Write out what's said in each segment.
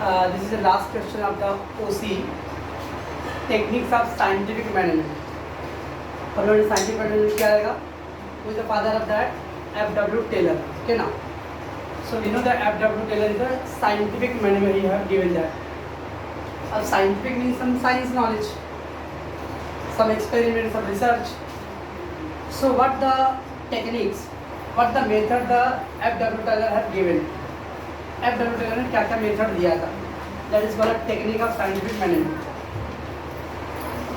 This is the last question of the OC, techniques of scientific management. और scientific management क्या आएगा? Who is the father of that? F.W. Taylor. Okay now. So we know that F.W. Taylor is a scientific management. He have given that. Scientific means some science knowledge, some experiment, some research. So what the techniques, what the method the F.W. Taylor have given? F.W. Taylor ने क्या क्या method दिया था? That is called a technique of scientific management.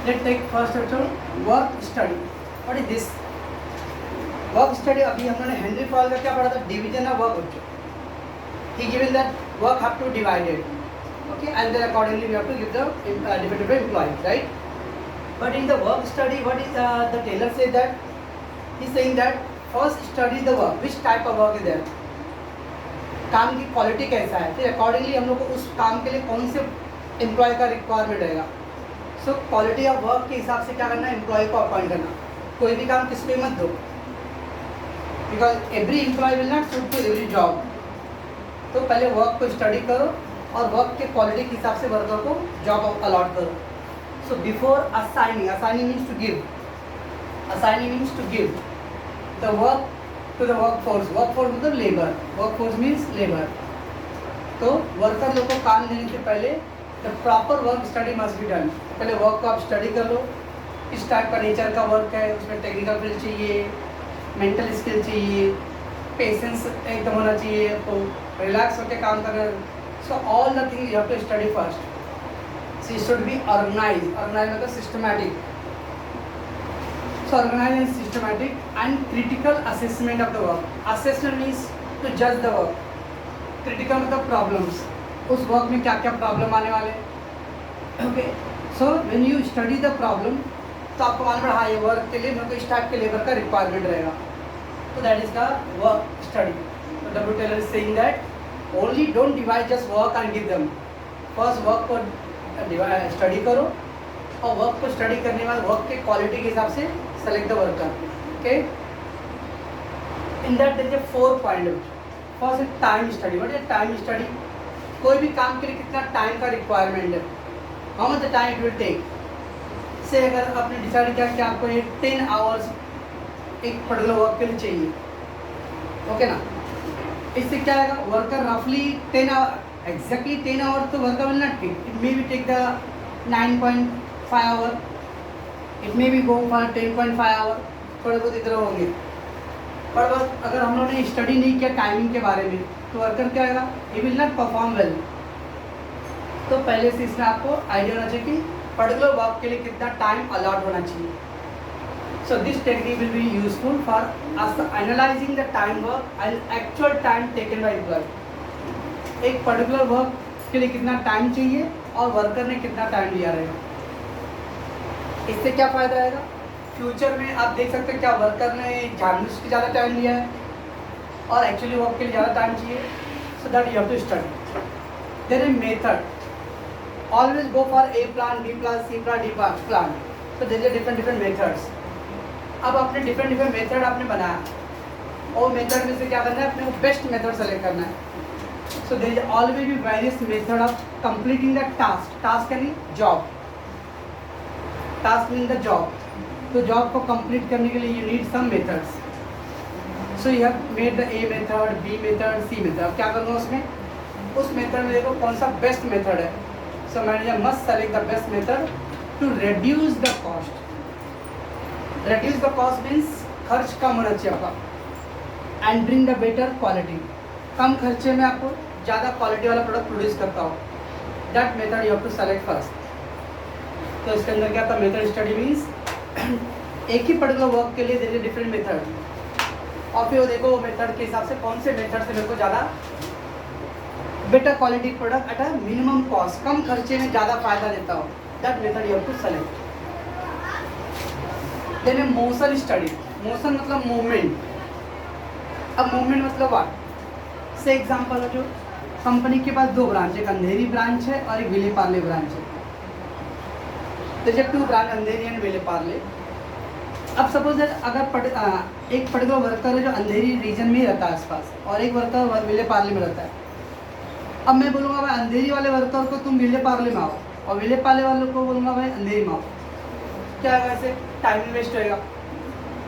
Let's take first lecture work study. What is this? Work study अभी हम लोगों ने Henry foil का क्या पढ़ा था? Division of work. He given that work have to divide it. Okay, and then accordingly we have to give the different employees, right? But in the work study, what is the Taylor say that? He's saying that first study the work. Which type of work is there? काम की quality कैसा है, फिर accordingly हम लोग को उस काम के लिए कौन से एम्प्लॉय का रिक्वायरमेंट रहेगा. सो क्वालिटी ऑफ वर्क के हिसाब से क्या करना है, एम्प्लॉय को अपॉइंट करना. कोई भी काम किसको मत दो, because every employ will not suit to every job. तो पहले वर्क को स्टडी करो और वर्क के क्वालिटी के हिसाब से वर्कर को जॉब अलॉट करो. So before assigning means to give, assigning means to give the work to the workforce. Workforce मतलब लेबर, वर्कफोर्स मीन्स लेबर. तो वर्कर लोग को काम देने से पहले the proper work study must be done. पहले वर्क को आप स्टडी कर लो, किस टाइप का नेचर का वर्क है, उसमें टेक्निकल स्किल चाहिए, मेंटल स्किल चाहिए, पेशेंस एकदम होना चाहिए, आपको रिलैक्स होकर काम करना. So all the thing you have to study first. So it should be organise मतलब systematic. So organized and systematic and critical assessment of the work. Assessment means to judge the work. Critical मतलब problems. उस work में क्या क्या problem आने वाले. Okay. So when you study the problem, तो आपको मालूम पड़ा हाँ ये work के लिए मेरे को इस टाइप के लेबर का requirement रहेगा. So that is the work study. So W. Taylor is saying that only don't divide just work and give them. First work को study करो और वर्क को स्टडी करने के बाद वर्क के क्वालिटी के हिसाब से select the worker. Okay, in that there is 4 point. First is time study. What is time study? कोई भी काम के लिए कितना टाइम का रिक्वायरमेंट है, how much the time it will take. से अगर आपने डिसाइड किया कि आपको ये 10 आवर्स एक पर्टिकुलर वर्क के लिए चाहिए, ओके ना, इससे क्या आएगा, वर्कर रफली 10 आवर, एग्जैक्टली 10 आवर तो worker will not take. It may be take the 9.5 hour, it may be go for 10.5 hour. थोड़े बहुत इधर होंगे, पर बस अगर हम लोगों ने स्टडी नहीं किया टाइमिंग के बारे में तो वर्कर क्या आएगा, he will not perform well. तो पहले से इसमें आपको आइडिया होना चाहिए कि पर्टिकुलर वर्क के लिए कितना टाइम अलॉट होना चाहिए. So this technique will be useful for us analysing the time work and actual time taken by employ. एक पर्टिकुलर वर्क के लिए कितना टाइम चाहिए और वर्कर ने कितना टाइम लिया रहेगा. इससे क्या फ़ायदा आएगा, फ्यूचर में आप देख सकते हैं क्या वर्कर ने जानबूझ के ज़्यादा टाइम लिया है और एक्चुअली वर्क के लिए ज़्यादा टाइम चाहिए. So that you have to study. There is method. Always go for A plan, B plan, C plan, D plan. So there is different methods. अब आपने डिफरेंट मेथड आपने बनाया और मेथड में से क्या करना है, अपने को बेस्ट मेथड सेलेक्ट करना है. So there is always be various method of completing the task. Task यानी job. Task means the job. तो job को complete करने के लिए you need some methods. So you have made the A method, B method, C method. अब क्या करूँगा उसमें, उस method में देखो कौन सा best method है. So manager must select the best method to reduce the cost. Reduce the cost means खर्च कम होना चाहिए आपका. And bring the better quality. कम खर्चे में आपको ज़्यादा क्वालिटी वाला प्रोडक्ट प्रोड्यूस करता हो. That method you have to select first. तो इसके अंदर क्या था, मेथड स्टडी मीन्स एक ही पर्टिकुलर वर्क के लिए देर इज डिफरेंट मेथड और फिर वो देखो वो मेथड के हिसाब से कौन से मेथड से मेरे को ज़्यादा better quality product at a minimum cost, कम खर्चे में ज़्यादा फायदा देता हो. That method you have to select. Then a motion study. Motion मतलब मूवमेंट. अब मूवमेंट मतलब व्हाट, से एग्जाम्पल है, जो कंपनी के पास 2 ब्रांच है, एक अंधेरी ब्रांच है और एक विले पार्ले ब्रांच है. तो जब 2 branch Andheri and Vile Parle. अब सपोज अगर एक पर्टिकुलर वर्कर है जो अंधेरी रीजन में ही रहता है आसपास और एक वर्कर विले पार्ले में रहता है. अब मैं बोलूँगा भाई अंधेरी वाले वर्कर को तुम विले पार्ले में आओ, और विले पार्ले वाले को बोलूँगा भाई अंधेरी में आओ, क्या होगा? ऐसे टाइम वेस्ट होएगा।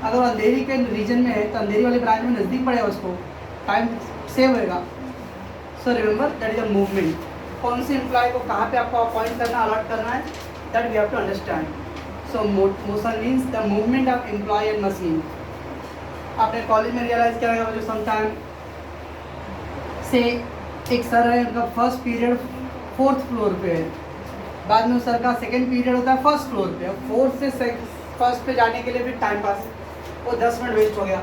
अगर वो अंधेरी के रीजन में है तो अंधेरी वाले ब्रांच में नज़दीक पड़ेगा, उसको टाइम सेव होएगा। So remember that is a movement. कौन से एम्प्लॉय को कहाँ पे आपको अपॉइंट करना, अलॉट करना है, that we have to understand. So motion means the movement of employ and machine. आपने कॉलेज में रियलाइज़ किया होगा जो समटाइम से एक सर है, उनका फर्स्ट पीरियड 4th फ्लोर पे है, बाद में उस सर का सेकेंड पीरियड होता है 1st फ्लोर पे। अब 4th से 1st पे जाने के लिए फिर टाइम पास, वो 10 मिनट वेस्ट हो गया।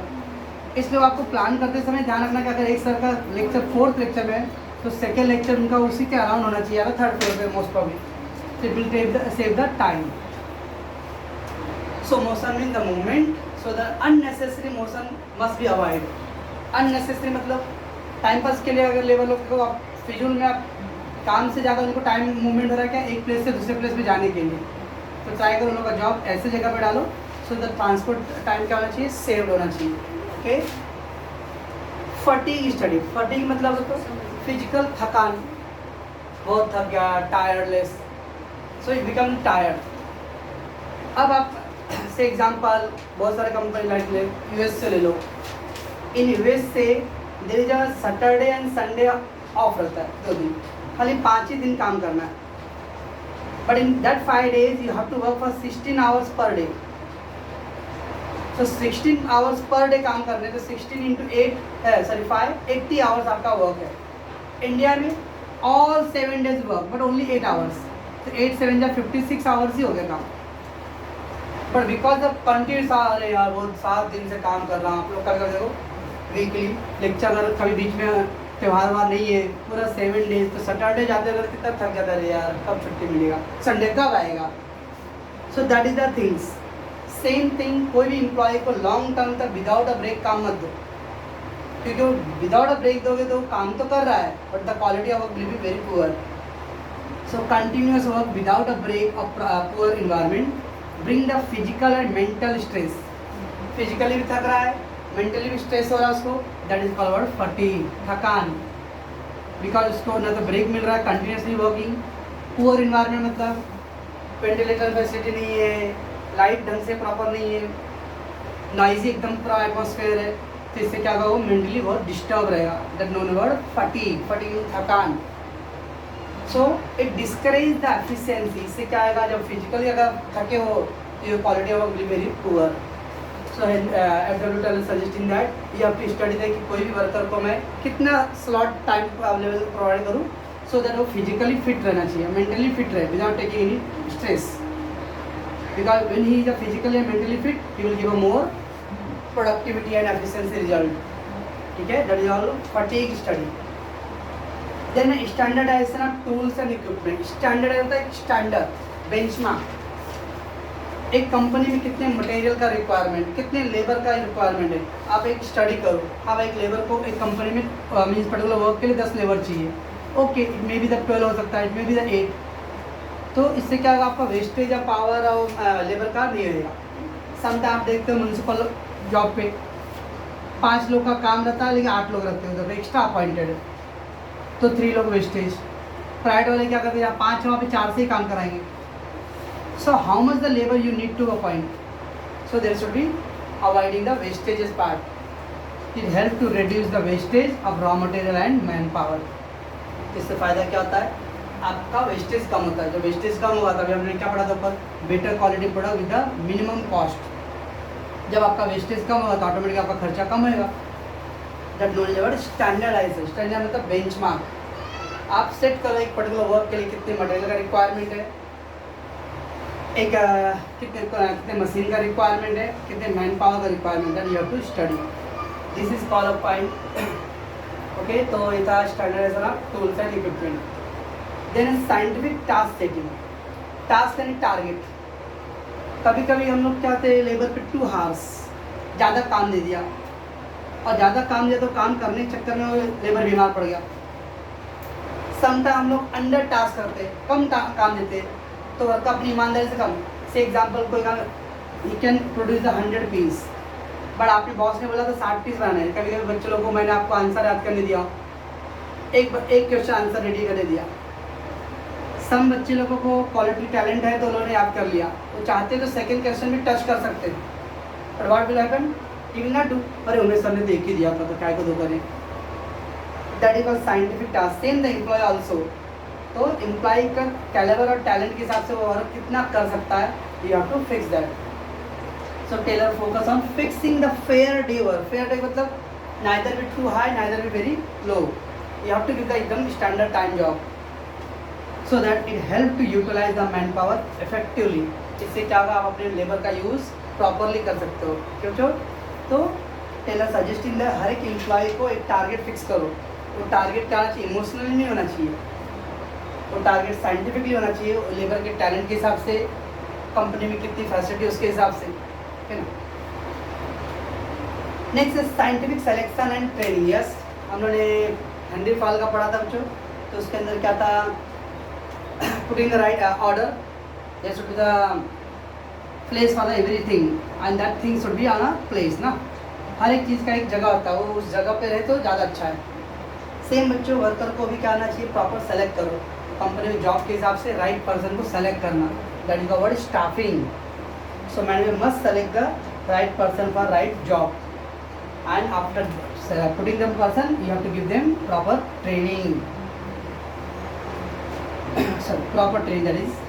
इसलिए आपको प्लान करते समय ध्यान रखना कि अगर एक सर का लेक्चर 4th लेक्चर में है तो सेकेंड लेक्चर उनका उसी के अराउंड होना चाहिए, या 3rd फ्लोर पे most probably. It will save the time. So motion mean the movement, so the unnecessary motion must be avoid. Unnecessary मतलब टाइम पास के लिए अगर लेबर लोग को आप फिजूल में आप काम से ज़्यादा उनको टाइम मूवमेंट हो रहा है क्या, एक प्लेस से दूसरे प्लेस पे जाने के लिए, तो ट्राई करो उन लोग का जॉब ऐसे जगह पे डालो सो द ट्रांसपोर्ट टाइम क्या होना चाहिए, सेव्ड होना चाहिए। ओके। फटीग स्टडी, फटीग मतलब फिजिकल थकान, बहुत थक गया, टायर्डलेस, सो यू बिकम टायर्ड। अब आप से एग्जांपल बहुत सारे कंपनी लाइक यूएस से ले लो। इन यूएस से there is a Saturday and Sunday off रहता है, 2 दिन, खाली 5 ही दिन काम करना है। But in that 5 days you have to work for 16 hours per डे। तो 16 hours पर डे काम करने, तो 16 into 8 सॉरी 5 80 hours आपका वर्क है। इंडिया में all 7 days work but only 8 hours, तो 8 7 या 56 hours ही हो गया काम। बट बिकॉज ऑफ कंटिन्यूस, अरे यार वो 7 दिन से काम कर रहा हूँ, आप लोग कभी कभी देखो वीकली लेक्चर, अगर कभी बीच में त्यौहार वार नहीं है, पूरा 7 days, तो सैटरडे जाते अगर कितना थक जाता है यार, कब छुट्टी मिलेगा, संडे कब आएगा। So that is the things. Same thing, कोई भी एम्प्लॉय को लॉन्ग टर्म तक विदाउट अ ब्रेक काम मत दो, क्योंकि वो विदाउट अ ब्रेक दोगे तो काम तो कर रहा है but the quality of work will be very poor. So continuous work without a break of poor environment bring the physical and mental stress. Physically भी थक रहा है, मेंटली भी स्ट्रेस हो रहा है उसको, दैट इज कॉल्ड फटीग, थकान। बिकॉज उसको ना तो ब्रेक मिल रहा है, कंटिन्यूसली वर्किंग। पुअर इन्वायरमेंट मतलब वेंटिलेटर फैसिलिटी नहीं है, लाइट ढंग से प्रॉपर नहीं है, नॉइजी एकदम पूरा एटमॉस्फेयर है, तो इससे क्या होगा, वो मेंटली बहुत डिस्टर्ब रहेगा। That known word fatigue, fatigue थकान। So it discourage the efficiency. इससे क्या आएगा, जब फिजिकली अगर थके हो तो your quality of work will very poor. So FWTL suggesting that you have to study that कि कोई भी वर्कर को मैं कितना स्लॉट टाइम अवेलेबल प्रोवाइड करूँ सो दैट वो फिजिकली फिट रहना चाहिए, मेंटली फिट रहे without taking any stress. Because when he is a physically and mentally fit he will give a more productivity and efficiency result. ठीक है, that is all fatigue study. Then standardisation of tools and equipment. Standard होता है एक standard benchmark. एक company में कितने material का requirement, कितने लेबर का रिक्वायरमेंट है, आप एक स्टडी करो। आप एक लेबर को एक कंपनी में मीन्स पर्टिकुलर वर्क के लिए 10 लेबर चाहिए, okay, it may be the 12 हो सकता है, इट मे बी द 8। तो इससे क्या होगा, आपका वेस्टेज ऑफ पावर और लेबर का नहीं रहेगा। समटाइम आप देखते हो म्यूनसिपल जॉब पे 5 लोग का काम रहता है लेकिन 8 लोग रहते हैं उधर पे एक्स्ट्रा अपॉइंटेड है, तो 3 लोग वेस्टेज। प्राइवेट वाले क्या करते हैं, यहाँ 5 वहाँ पे 4 से ही काम कराएंगे। So how much the labor you need to appoint? So there should be avoiding the wastages part. It helps to reduce the wastage of raw material and manpower. इससे फ़ायदा क्या होता है, आपका वेस्टेज कम होता है। जब वेस्टेज कम होगा तभी हमने क्या पढ़ा था ऊपर, better quality product with the minimum cost. जब आपका वेस्टेज कम होगा तो ऑटोमेटिक आपका खर्चा कम होगा। That known is word standardisation. Standard मतलब बेंचमार्क। आप सेट करो एक पर्टिकुलर वर्क के लिए कितने मटेरियल का रिक्वायरमेंट है, एक कितने मशीन का रिक्वायरमेंट है, कितने मैन पावर का रिक्वायरमेंट है, you have to study. This is called a point. Okay, तो ये था standardisation of tools and equipment. Then scientific task setting. Task यानी टारगेट। कभी कभी हम लोग क्या होते हैं, लेबर पे 2 hours ज़्यादा काम दे दिया, और ज़्यादा काम दिया तो काम करने के चक्कर में लेबर बीमार पड़ गया। समटाइम हम लोग अंडर टास्क करते हैं, कम काम देते हैं, तो वर्क अपनी ईमानदारी से कम। से एग्जांपल कोई काम, he can produce 100 piece, but आपके बॉस ने बोला था 60 पीस बनाने हैं। कभी कभी बच्चे लोगों को मैंने आपको आंसर याद करने दिया, एक क्वेश्चन आंसर रेडी कर दिया। सम बच्चे लोगों को क्वालिटी टैलेंट है तो उन्होंने याद कर लिया, वो चाहते तो सेकंड क्वेश्चन भी टच कर सकते हैं, but what will happen, he will not do. अरे उन्हें सर ने देख ही दिया था तो क्या को दो करें। That is called scientific task. Same the employ also. तो एम्प्लॉय का कैलिबर और टैलेंट के हिसाब से वो वर्क कितना कर सकता है, you have to fix that. So Taylor focus on fixing the fair day work. Fair day मतलब neither be too high neither be very low, you have to give the एकदम standard time job so that it help to utilize the man power effectively. इससे क्या होगा, आप अपने labour का use properly कर सकते हो। क्यों? तो टेलर सजेस्टिंग द हर एक एम्प्लॉय को एक टारगेट फिक्स करो। वो टारगेट क्या होना चाहिए, इमोशनली नहीं होना चाहिए, वो टारगेट साइंटिफिकली होना चाहिए, लेबर के टैलेंट के हिसाब से, कंपनी में कितनी फैसिलिटी उसके हिसाब से, है ना। नेक्स्ट है scientific selection and training. Yes, हम लोगों ने हेनरी फॉल का पढ़ा था बच्चों, तो उसके अंदर क्या था, putting the right order, there should be the place for the everything and that thing should be on a place ना। हर एक चीज़ का एक जगह होता है, वो उस जगह पे रहे तो ज़्यादा अच्छा है। सेम बच्चों वर्कर को भी क्या आना चाहिए, प्रॉपर सेलेक्ट करो, कंपनी में जॉब के हिसाब से राइट पर्सन को सेलेक्ट करना, that is the word staffing. So manager must select the right person for right job and after putting the person you have to give them proper training, proper training that is.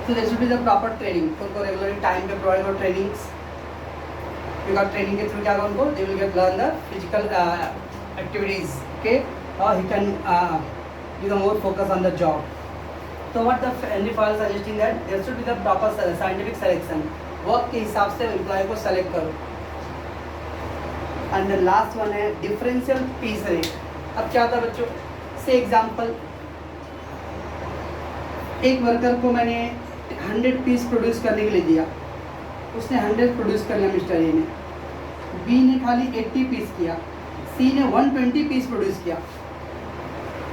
So there should be the proper training. उनको regularly time पे provide करो trainings, because training के through क्या होगा उनको, दे will get learn the physical activities, okay, और he can give the more focus on the job. तो what the Henry Fayol suggesting that there should be the proper scientific selection, work के हिसाब से employ को select करो। And the last one है differential piece rate. अब क्या होता है बच्चों, से एग्जाम्पल, एक वर्कर को मैंने 100 पीस प्रोड्यूस करने के लिए दिया, उसने 100 प्रोड्यूस कर लिया मिस्टर ए ने, बी ने खाली 80 पीस किया, सी ने 120 पीस प्रोड्यूस किया।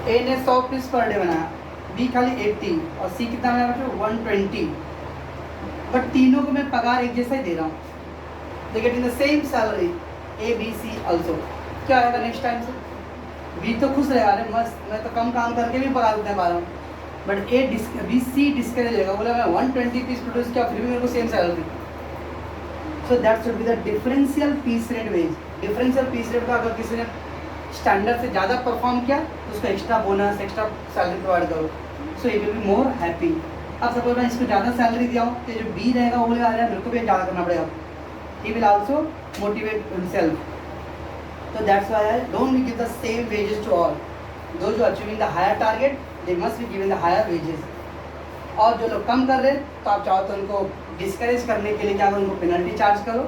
ए ने 100 पीस पर डे बनाया, बी खाली 80 और सी कितना बनाया बच्चों 120, बट तीनों को मैं पगार एक जैसा ही दे रहा हूँ, they getting the same salary, A B C also. क्या आएगा नेक्स्ट टाइम से, बी तो खुश रहेगा, अरे मस्त मैं तो कम काम करके भी पगार उतना पा रहा हूँ, बट बी सी डिस्करेज होगा, बोला मैं 120 पीस प्रोड्यूस किया फिर भी मेरे को same salary. So that should be the differential piece rate wage. Differential piece rate का अगर किसी ने स्टैंडर्ड से ज़्यादा परफॉर्म किया तो उसको extra bonus, extra salary provide करो, so it will be more happy. अब सपोज मैं इसको ज़्यादा सैलरी दिया हूँ तो जो बी रहेगा वो बोलेगा अरे मेरे को भी ज़्यादा करना पड़ेगा, he will also motivate himself. तो that's why I don't give the same wages to all, those who achieving the higher target they must be given the higher wages, और जो लोग कम कर रहे हैं तो आप चाहो तो उनको डिस्करेज करने के लिए क्या करो, उनको पेनल्टी चार्ज करो,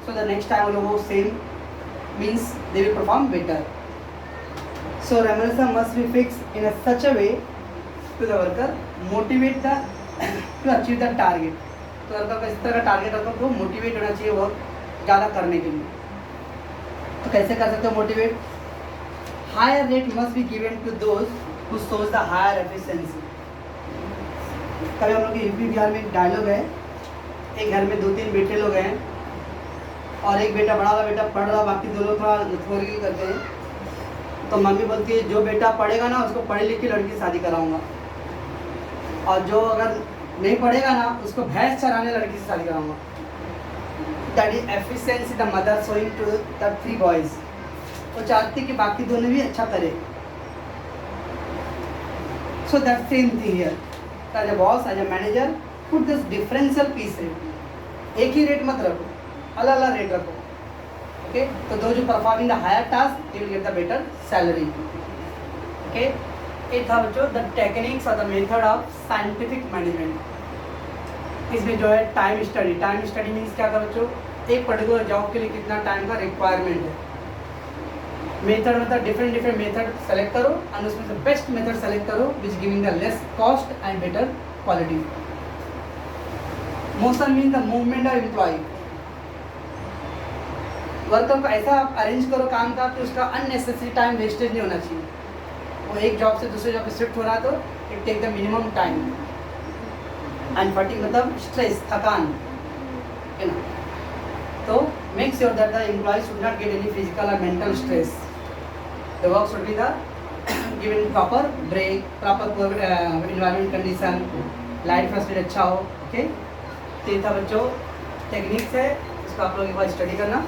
सो द नेक्स्ट टाइम वो लोग same means they will perform better. So remuneration must be fix in a such a way to the worker motivate the to achieve the target. तो worker का इस तरह का target रखो तो motivate होना चाहिए वर्क ज़्यादा करने के लिए। तो कैसे कर सकते हो motivate, higher rate must be given to those who shows the higher efficiency. कभी हम लोग के यूपी बिहार में एक डायलॉग है, एक घर में 2-3 बेटे लोग हैं और एक बेटा, बड़ा वाला बेटा पढ़ रहा, बाकी दो लोग थोड़ा लथोरी करते हैं, तो मम्मी बोलती है जो बेटा पढ़ेगा ना उसको पढ़ी लिखी लड़की से शादी कराऊंगा, और जो अगर नहीं पढ़ेगा ना उसको भैंस चराने लड़की से शादी कराऊंगा। That is efficiency the mother showing to the 3 boys. वो चाहती कि बाकी दोनों भी अच्छा करे। So that same thing here, as a boss, as a manager, put this differential piece rate, एक ही रेट मत रखो, अलग अलग रेट रखो, ओके। तो दो जो performing the higher task they will get the better salary, okay. ये था बच्चों द टेक्निक्स और the method of scientific management. इसमें जो है टाइम स्टडी मीन्स क्या कर बच्चों, एक पर्टिकुलर जॉब के लिए कितना टाइम का रिक्वायरमेंट है। मेथड मतलब डिफरेंट मेथड सेलेक्ट करो और उसमें से बेस्ट मेथड सेलेक्ट करो which giving the less cost and better quality. Motion mean the movement of employ, worker को ऐसा आप अरेंज करो काम का कि उसका अननेसेसरी टाइम वेस्टेज नहीं होना चाहिए। वो एक जॉब से दूसरे जॉब पे शिफ्ट हो रहा है तो it take the minimum time. And fatigue मतलब स्ट्रेस, थकान, है ना। तो make sure that the employ should not get any physical और mental stress. The work should be the given proper break, proper environment condition, light facility अच्छा हो. Okay, तीन था बच्चों टेक्निक्स है, इसको आप लोग एक बार स्टडी करना.